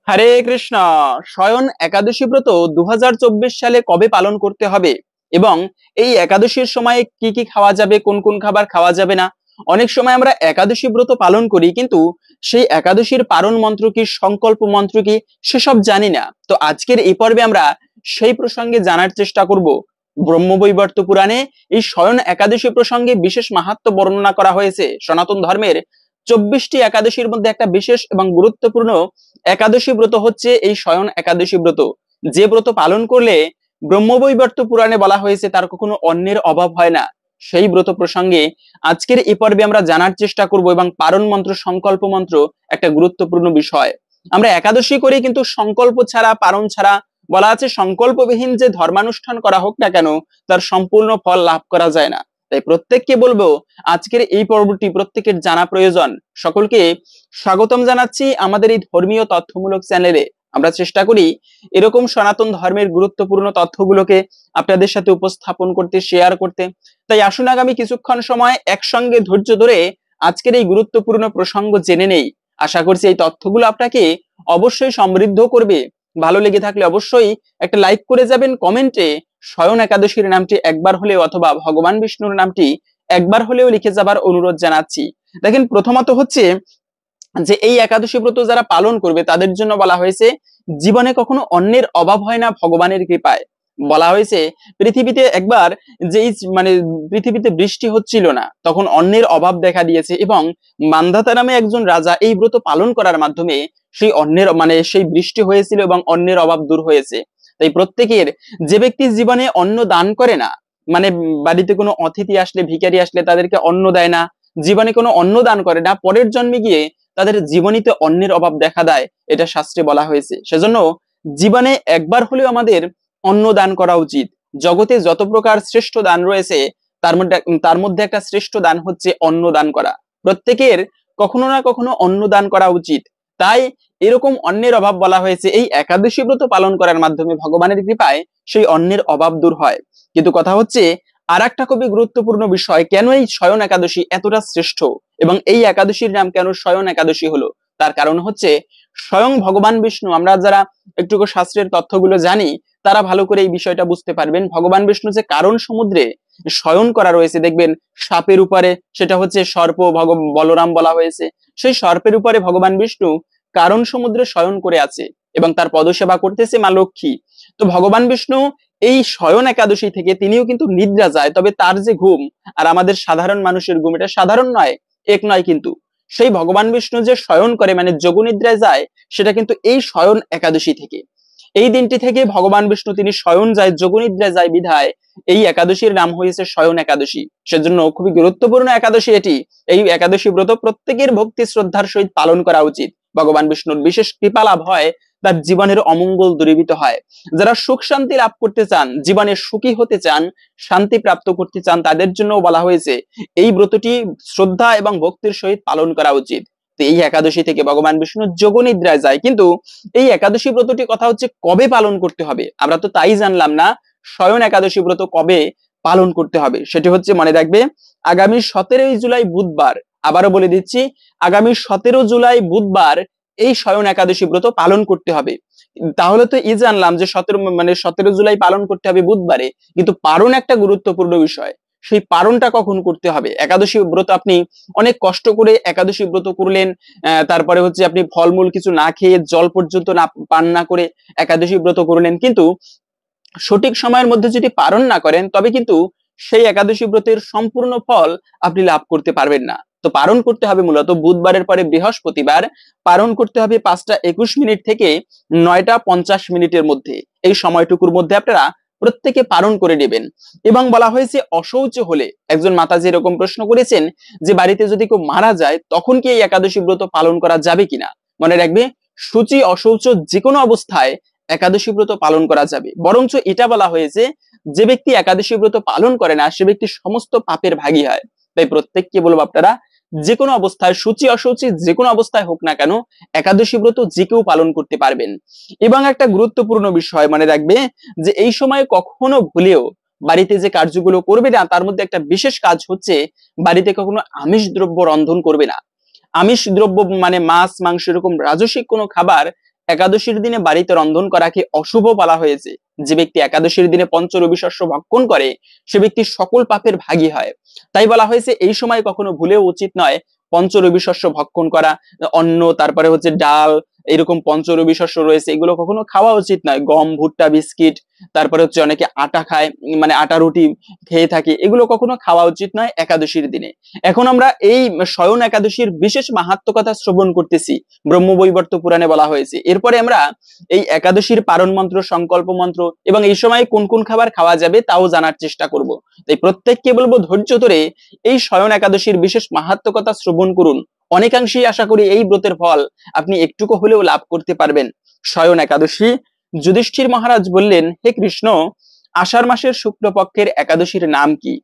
হরে কৃষ্ণ। স্বয়ং একাদশী ব্রত 2024 সালে কবে পালন করতে হবে এবং এই একাদশীর সময় কি কি খাওয়া যাবে, কোন কোন খাবার খাওয়া যাবে না। অনেক সময় আমরা একাদশী ব্রত পালন করি, কিন্তু সেই একাদশীর পারণ মন্ত্র কি, সংকল্প মন্ত্র কি, সেসব জানি না। তো আজকের এই পর্বে আমরা সেই প্রসঙ্গে জানার চেষ্টা করব। ব্রহ্মবৈবর্ত পুরাণে এই স্বয়ং একাদশী প্রসঙ্গে বিশেষ মাহাত্ম্য বর্ণনা করা হয়েছে। সনাতন ধর্মের 24টি একাদশীর মধ্যে একটা বিশেষ এবং গুরুত্বপূর্ণ একাদশী ব্রত হচ্ছে এই স্বয়ং একাদশী ব্রত। যে ব্রত পালন করলে ব্রহ্মবৈবর্ত পুরাণে বলা হয়েছে তার কখনো অন্যের অভাব হয় না, সেই ব্রত প্রসঙ্গে আজকের এই পর্বে আমরা জানার চেষ্টা করব। এবং পারণ মন্ত্র, সংকল্প মন্ত্র একটা গুরুত্বপূর্ণ বিষয়। আমরা একাদশী করি, কিন্তু সংকল্প ছাড়া, পারণ ছাড়া, বলা আছে সংকল্পবিহীন যে ধর্মানুষ্ঠান করা হোক না কেন তার সম্পূর্ণ ফল লাভ করা যায় না। তাই প্রত্যেককে বলবো আজকের এই পর্বটি প্রত্যেকের জানা প্রয়োজন। সকলকে স্বাগতম জানাচ্ছি আমাদের এই ধর্মীয় তথ্যমূলক চ্যানেলে। আমরা চেষ্টা করি এরকম সনাতন ধর্মের গুরুত্বপূর্ণ তথ্যগুলোকে আপনাদের সাথে উপস্থাপন করতে, শেয়ার করতে। তাই আসুন আগামী কিছুক্ষণ সময় একসঙ্গে ধৈর্য ধরে আজকের এই গুরুত্বপূর্ণ প্রসঙ্গ জেনে নেই। আশা করছি এই তথ্যগুলো আপনাকে অবশ্যই সমৃদ্ধ করবে। ভালো লেগে থাকলে অবশ্যই একটা লাইক করে যাবেন। কমেন্টে স্বয়ং একাদশীর নামটি একবার হলেও অথবা ভগবান বিষ্ণুর নামটি একবার হলেও লিখে যাবার অনুরোধ জানাচ্ছি। দেখেন, প্রথমত হচ্ছে যে এই একাদশী ব্রত যারা পালন করবে তাদের জন্য বলা হয়েছে জীবনে কখনো অন্যের অভাব হয় না ভগবানের কৃপায়। বলা হয়েছে পৃথিবীতে একবার যেই মানে পৃথিবীতে বৃষ্টি হচ্ছিল না, তখন অন্যের অভাব দেখা দিয়েছে এবং মান্ধাতা নামে একজন রাজা এই ব্রত পালন করার মাধ্যমে সেই অন্যের সেই বৃষ্টি হয়েছিল এবং অন্যের অভাব দূর হয়েছে। তাই প্রত্যেকের, যে ব্যক্তি জীবনে অন্ন দান করে না, মানে বাড়িতে কোনো অতিথি আসলে, ভিখারি আসলে তাদেরকে অন্ন দেয় না, জীবনে কোনো অন্ন দান করে না, পরের জন্মে গিয়ে তাদের জীবনীতে অন্যের অভাব দেখা দেয়, এটা শাস্ত্রে বলা হয়েছে। সেজন্য জীবনে একবার হলেও আমাদের অন্ন দান করা উচিত। জগতে যত প্রকার শ্রেষ্ঠ দান রয়েছে তার মধ্যে একটা শ্রেষ্ঠ দান হচ্ছে অন্ন দান করা। প্রত্যেকের কখনো না কখনো অন্ন দান করা উচিত। তাই এরকম অন্যের অভাব বলা হয়েছে এই একাদশী ব্রত পালন করার মাধ্যমে ভগবানের কৃপায় সেই অন্যের অভাব দূর হয়। কিন্তু কথা হচ্ছে আর একটা খুবই গুরুত্বপূর্ণ বিষয়, কেন এই স্বয়ং একাদশী এতটা শ্রেষ্ঠ এবং এই একাদশীর নাম কেন স্বয়ং একাদশী হলো। তার কারণ হচ্ছে স্বয়ং ভগবান বিষ্ণু, আমরা যারা একটু শাস্ত্রের তথ্যগুলো জানি তারা ভালো করে এই বিষয়টা বুঝতে পারবেন। ভগবান বিষ্ণু যে কারণ সমুদ্রে শয়ন করা রয়েছে, দেখবেন সাপের উপরে, সেটা হচ্ছে সর্প বলরাম বলা হয়েছে, সেই সর্পের উপরে ভগবান বিষ্ণু কারণ সমুদ্রে শয়ন করে আছে এবং তার পদসেবা করতেছে মা লক্ষ্মী। তো ভগবান বিষ্ণু এই শয়ন একাদশী থেকে তিনিও কিন্তু নিদ্রা যায়, তবে তার যে ঘুম আর আমাদের সাধারণ মানুষের ঘুম এটা সাধারণ নয়, এক নয়। কিন্তু সেই ভগবান বিষ্ণু যে শয়ন করে মানে যোগনিদ্রায় যায়, সেটা কিন্তু এই শয়ন একাদশী থেকে। এই দিনটি থেকে ভগবান বিষ্ণু তিনি শয়ন যায়, যোগনিদ্রায় যায়, বিধায় এই একাদশীর নাম হয়েছে শয়ন একাদশী। সেজন্য খুবই গুরুত্বপূর্ণ একাদশী এটি। এই একাদশী ব্রত প্রত্যেকের ভক্তি শ্রদ্ধার সহিত পালন করা উচিত। ভগবান বিষ্ণুর বিশেষ কৃপা লাভ হয়, তার জীবনের অমঙ্গল দূরীভূত হয়। যারা সুখ শান্তি লাভ করতে চান, জীবনে সুখী হতে চান, শান্তি প্রাপ্ত করতে চান, তাদের জন্য বলা হয়েছে এই ব্রতটি শ্রদ্ধা এবং ভক্তির সহিত পালন করা উচিত। এই একাদশী থেকে ভগবান বিষ্ণু যোগনিদ্রায় যায়। কিন্তু এই একাদশী ব্রতটি কথা হচ্ছে কবে পালন করতে হবে, আমরা তো তাই জানলাম না স্বয়ং একাদশী ব্রত কবে পালন করতে হবে। সেটি হচ্ছে, মনে রাখবে, আগামী 17ই জুলাই বুধবার, আবারও বলে দিচ্ছি, আগামী 17 জুলাই বুধবার এই স্বয়ং একাদশী ব্রত পালন করতে হবে। তাহলে তো এই জানলাম যে 17 জুলাই পালন করতে হবে বুধবারে, কিন্তু পারণ একটা গুরুত্বপূর্ণ বিষয়। সেই পারণটা কখন করতে হবে? একাদশী ব্রত আপনি অনেক কষ্ট করে একাদশী ব্রত করলেন, তারপরে হচ্ছে আপনি ফলমূল কিছু না খেয়ে, জল পর্যন্ত না পান না করে একাদশী ব্রত করলেন, কিন্তু সঠিক সময়ের মধ্যে যদি পালন না করেন তবে কিন্তু সেই একাদশী ব্রতের সম্পূর্ণ ফল আপনি লাভ করতে পারবেন না। তো পালন করতে হবে মূলত বুধবারের পরে বৃহস্পতিবার, পালন করতে হবে 5টা 21 মিনিট থেকে 9টা 50 মিনিটের মধ্যে। এই সময়টুকুর মধ্যে আপনারা প্রত্যেকে পালন করে নেবেন। এবং বলা হয়েছে অশৌচ হলে, একজন মাতাজি এরকম প্রশ্ন করেছেন যে বাড়িতে যদি কেউ মারা যায় তখন কি এই একাদশী ব্রত পালন করা যাবে কিনা। মনে রাখবে, সূচি অশৌচ যে কোনো অবস্থায় একাদশী ব্রত পালন করা যাবে। বরঞ্চ এটা বলা হয়েছে যে ব্যক্তি একাদশী ব্রত পালন করে না সে ব্যক্তি সমস্ত পাপের ভাগী হয়। তাই প্রত্যেককে বলবো আপনারা যে কোনো অবস্থায়, সূচি অসুচি যে কোনো অবস্থায় হোক না কেন, একাদশী ব্রত যে কেউ পালন করতে পারবেন। এবং একটা গুরুত্বপূর্ণ বিষয় মনে রাখবে যে এই সময় কখনো ভুলেও বাড়িতে যে কার্যগুলো করবে না তার মধ্যে একটা বিশেষ কাজ হচ্ছে বাড়িতে কখনো আমিষ দ্রব্য রন্ধন করবে না। আমিষ দ্রব্য মানে মাছ, মাংস, এরকম রাজসিক কোনো খাবার একাদশীর দিনে বাড়িতে রন্ধন করাকে অশুভ বলা হয়েছে। যে ব্যক্তি একাদশীর দিনে পঞ্চরবি শস্য ভক্ষণ করে সে ব্যক্তি সকল পাপের ভাগী হয়। তাই বলা হয়েছে এই সময় কখনো ভুলেও উচিত নয় পঞ্চরবি শস্য ভক্ষণ করা। অন্ন, তারপরে হচ্ছে ডাল, এরকম পঞ্চরবি শস্য রয়েছে, এগুলো কখনো খাওয়া উচিত নয়। গম, ভুট্টা, বিস্কিট, তারপরে হচ্ছে অনেকে আটা খায়, মানে আটা রুটি খেয়ে থাকে, এগুলো কখনো খাওয়া উচিত নয় একাদশীর দিনে। এখন আমরা এই শয়ন একাদশীর বিশেষ মাহাত্ম্য কথা শ্রবণ করতেছি, ব্রহ্মবৈবর্ত পুরাণে বলা হয়েছে। এরপরে আমরা এই একাদশীর পারণ মন্ত্র, সংকল্প মন্ত্র এবং এই সময় কোন কোন খাবার খাওয়া যাবে তাও জানার চেষ্টা করব। তাই প্রত্যেককে বলবো ধৈর্য ধরে এই শয়ন একাদশীর বিশেষ মাহাত্ম্য কথা শ্রবণ করুন। অনেকাংশেই আশা করি এই ব্রতের ফল আপনি একটুকু হলেও লাভ করতে পারবেন। শয়ন একাদশী। যুধিষ্ঠির মহারাজ বললেন, হে কৃষ্ণ, আষাঢ় মাসের শুক্লপক্ষের একাদশীর নাম কি?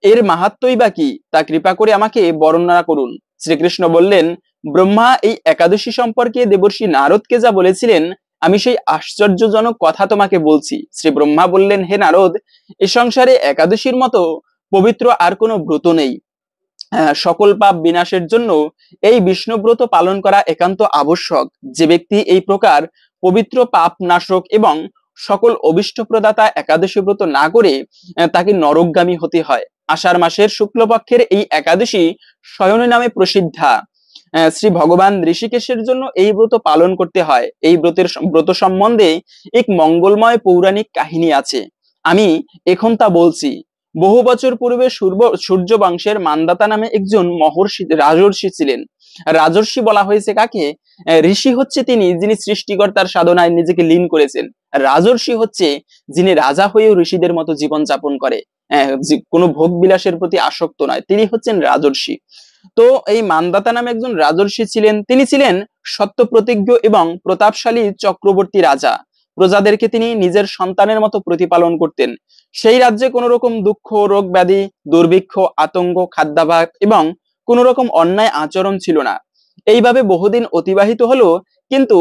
এর মাহাত্ম্যই বা কি, তা কৃপা করে আমাকে বর্ণনা করুন। শ্রীকৃষ্ণ বললেন, ব্রহ্মা এই একাদশী সম্পর্কে দেবর্ষি নারদকে যা বলেছিলেন আমি সেই আশ্চর্যজনক কথা তোমাকে বলছি। শ্রী ব্রহ্মা বললেন, হে নারদ, এ সংসারে একাদশীর মতো পবিত্র আর কোনো ব্রত নেই। সকল পাপ বিনাশের জন্য এই বিষ্ণুব্রত পালন করা একান্ত আবশ্যক। যে ব্যক্তি এই প্রকার পবিত্র, পাপ নাশক এবং সকল অভিষ্ট প্রদাতা একাদশী ব্রত না করে তাকে নরকগামী হতে হয়। আষাঢ় মাসের শুক্লপক্ষের এই একাদশী শয়ন নামে প্রসিদ্ধা। শ্রী ভগবান ঋষিকেশের জন্য এই ব্রত পালন করতে হয়। এই ব্রত সম্বন্ধে এক মঙ্গলময় পৌরাণিক কাহিনী আছে, আমি এখন তা বলছি। বহু বছর পূর্বে সূর্য বংশের মান্দাতা নামে একজন মহর্ষি, রাজর্ষি ছিলেন। রাজর্ষি বলা হয়েছে কাকে? ঋষি হচ্ছে তিনি যিনি সৃষ্টিকর্তার সাধনায় নিজেকে লীন করেছেন। রাজর্ষি হচ্ছে যিনি রাজা হয়েও ঋষিদের মতো জীবন যাপন করে, কোনো ভোগ বিলাসের প্রতি আসক্ত নয়, তিনি হচ্ছেন রাজর্ষি। তো এই মান্দাতা নামে একজন রাজর্ষি ছিলেন। তিনি ছিলেন সত্য প্রতিজ্ঞ এবং প্রতাপশালী চক্রবর্তী রাজা। প্রজাদেরকে তিনি নিজের সন্তানের মতো প্রতিপালন করতেন। সেই রাজ্যে কোন রকম দুঃখ, রোগ ব্যাধি, দুর্ভিক্ষ, আতঙ্ক, খাদ্যাভাব এবং কোন রকম অন্যায় আচরণ ছিল না। এইভাবে বহুদিন অতিবাহিত হলো, কিন্তু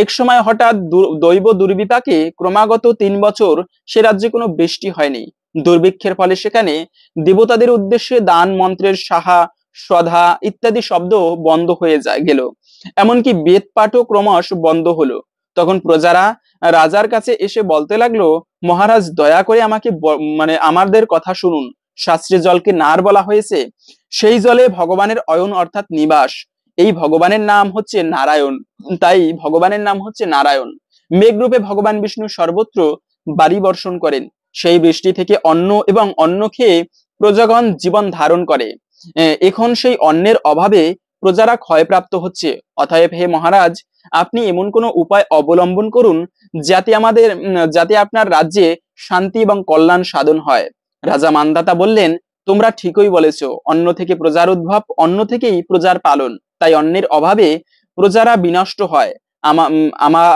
এক সময় হঠাৎ দৈব দুর্বিপাকে ক্রমাগত 3 বছর সে রাজ্যে কোনো বৃষ্টি হয়নি। দুর্ভিক্ষের ফলে সেখানে দেবতাদের উদ্দেশ্যে দান, মন্ত্রের সাহা, শ্রদ্ধা ইত্যাদি শব্দ বন্ধ হয়ে গেল। এমনকি বেদ পাঠও ক্রমশ বন্ধ হলো। তখন প্রজারা রাজার কাছে এসে বলতে লাগলো, মহারাজ, দয়া করে আমাকে মানে আমাদের কথা শুনুন। শাস্ত্রে জলকে নার বলা হয়েছে, সেই জলে ভগবানের অয়ন অর্থাৎ নিবাস। এই ভগবানের নাম হচ্ছে নারায়ণ, তাই ভগবানের নাম হচ্ছে নারায়ণ। মেঘরূপে ভগবান বিষ্ণু সর্বত্র বাড়ি বর্ষণ করেন। সেই বৃষ্টি থেকে অন্ন এবং অন্ন খেয়ে প্রজাগণ জীবন ধারণ করে। এখন সেই অন্নের অভাবে প্রজারা ক্ষয়প্রাপ্ত হচ্ছে। অতএব হে মহারাজ, আপনি এমন কোনো উপায় অবলম্বন করুন যাতে আপনার রাজ্যে শান্তি এবং কল্যাণ সাধন হয়। রাজা মান্দাতা বললেন, তোমরা ঠিকই বলেছ, অন্ন থেকে প্রজার উদ্ভব, অন্ন থেকেই প্রজার পালন। তাই অন্নের অভাবে প্রজারা বিনষ্ট হয়।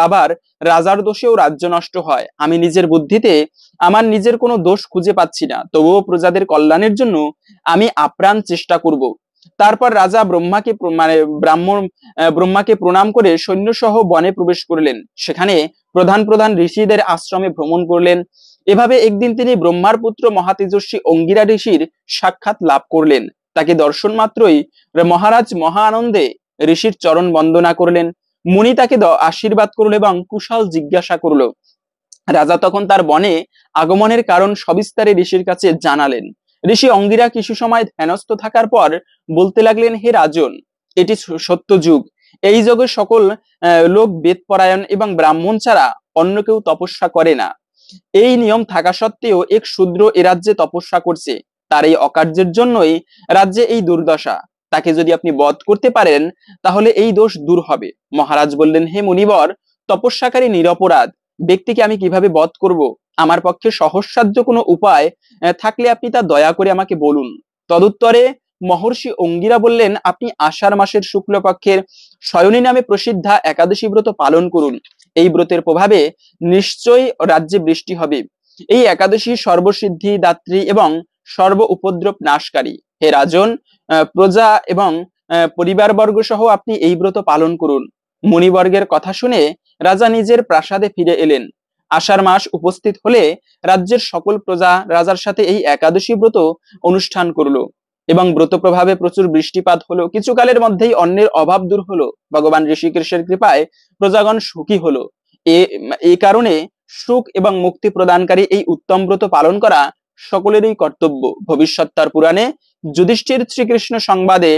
আবার রাজার দোষেও রাজ্য নষ্ট হয়। আমি নিজের বুদ্ধিতে আমার নিজের কোনো দোষ খুঁজে পাচ্ছি না, তবুও প্রজাদের কল্যাণের জন্য আমি আপ্রাণ চেষ্টা করব। তারপর রাজা ব্রহ্মাকে প্রণাম করে সৈন্যসহ বনে প্রবেশ করলেন। সেখানে প্রধান প্রধান ঋষিদের আশ্রমে ভ্রমণ করলেন। এভাবে একদিন তিনি ব্রহ্মার পুত্র মহাতেজস্বী অঙ্গিরা ঋষির সাক্ষাৎ লাভ করলেন। তাকে দর্শন মাত্রই মহারাজ মহা আনন্দে ঋষির চরণ বন্দনা করলেন। মুনি তাকে আশীর্বাদ করল এবং কুশল জিজ্ঞাসা করল। রাজা তখন তার বনে আগমনের কারণ সবিস্তারে ঋষির কাছে জানালেন। ঋষি অঙ্গিরা কিছু সময় ধ্যানস্থ থাকার পর বলতে লাগলেন, হে রাজন, এটি সত্য যুগ। এই যুগে সকল লোক বেদ পরায়ণ এবং ব্রাহ্মণ ছাড়া অন্য কেউ তপস্যা করে না। এই নিয়ম থাকা সত্ত্বেও এক শূদ্র এ রাজ্যে তপস্যা করছে। তার এই অকার্যের জন্যই রাজ্যে এই দুর্দশা। তাকে যদি আপনি বধ করতে পারেন তাহলে এই দোষ দূর হবে। মহারাজ বললেন, হে মুনিবর, তপস্যাকারী নিরপরাধ ব্যক্তিকে আমি কিভাবে বধ করব? আমার পক্ষে সহজসাধ্য কোনো উপায় থাকলে আপনি তা দয়া করে আমাকে বলুন। তদুত্তরে মহর্ষি অঙ্গিরা বললেন, আপনি আষাঢ় মাসের শুক্লপক্ষের শয়নী নামে প্রসিদ্ধা একাদশী ব্রত পালন করুন। এই ব্রতের প্রভাবে নিশ্চয়ই রাজ্যে বৃষ্টি হবে। এই একাদশী সর্বসিদ্ধি দাত্রী এবং সর্ব উপদ্রব নাশকারী। হে রাজন, প্রজা এবং পরিবারবর্গ সহ আপনি এই ব্রত পালন করুন। মুনিবর্গের কথা শুনে রাজা নিজের প্রাসাদে ফিরে এলেন। আষাঢ় মাস উপস্থিত হলে রাজ্যের সকল প্রজা রাজার সাথে এই একাদশী ব্রত অনুষ্ঠান করলো। এবং ব্রত প্রভাবে প্রচুর বৃষ্টিপাত হলো, কিছু কালের মধ্যেই অন্যের অভাব দূর হলো, ভগবান ঋষিকেশের কৃপায় প্রজাগণ সুখী হলো। এই কারণে সুখ এবং মুক্তি প্রদানকারী এই উত্তম ব্রত পালন করা সকলেরই কর্তব্য। ভবিষ্যৎ পুরাণে যুধিষ্ঠির শ্রীকৃষ্ণ সংবাদে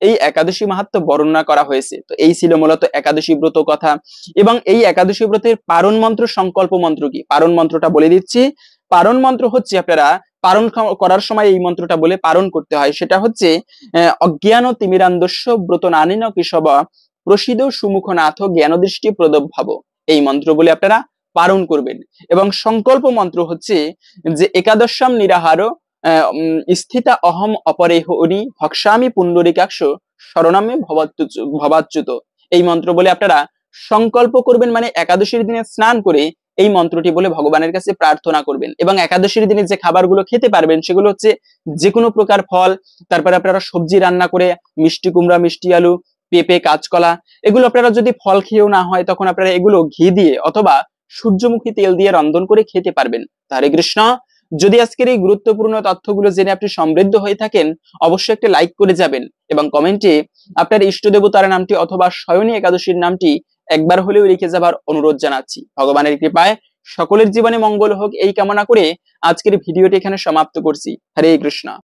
এই একাদশী মাহাত্ম্য বর্ণনা করা হয়েছে। তো এই ছিল মূলত একাদশী ব্রত কথা। এবং এই একাদশী ব্রতের পারণ মন্ত্র, সংকল্প মন্ত্র কি, পারণ মন্ত্রটা বলে দিচ্ছি। পারণ মন্ত্র হচ্ছে, আপনারা পারণ করার সময় এই মন্ত্রটা বলে পারণ করতে হয়। সেটা হচ্ছে অজ্ঞান তিমিরান্দস্য ব্রত নানিন কেশব প্রসিদ সুমুখনাথ জ্ঞান দৃষ্টি প্রদভাব, এই মন্ত্র বলে আপনারা পারণ করবেন। এবং সংকল্প মন্ত্র হচ্ছে যে একাদশাম নিরাহার স্থিতা অহম অপরেহ অরি ভক্সামি পুণ্ডরিকাক্ষ শরণামে ভবাচ্যুত, এই মন্ত্র বলে আপনারা সংকল্প করবেন। মানে একাদশীর দিনে স্নান করে এই মন্ত্রটি বলে ভগবানের কাছে প্রার্থনা করবেন। এবং একাদশীর দিনে যে খাবারগুলো খেতে পারবেন সেগুলো হচ্ছে যে কোনো প্রকার ফল, তারপরে আপনারা সবজি রান্না করে মিষ্টি কুমড়া, মিষ্টি আলু, পেঁপে, কাঁচকলা, এগুলো আপনারা যদি ফল খেয়েও না হয় তখন আপনারা এগুলো ঘি দিয়ে অথবা সূর্যমুখী তেল দিয়ে রন্ধন করে খেতে পারবেন। হরে কৃষ্ণ। যদি আজকের এই গুরুত্বপূর্ণ তথ্যগুলো জেনে আপনি সমৃদ্ধ হয়ে থাকেন, অবশ্যই একটা লাইক করে যাবেন এবং কমেন্টে আপনার ইষ্ট দেবতার নামটি অথবা শয়নী একাদশীর নামটি একবার হলেও লিখে যাবার অনুরোধ জানাচ্ছি। ভগবানের কৃপায় সকলের জীবনে মঙ্গল হোক এই কামনা করে আজকের ভিডিওটি এখানে সমাপ্ত করছি। হরে কৃষ্ণ।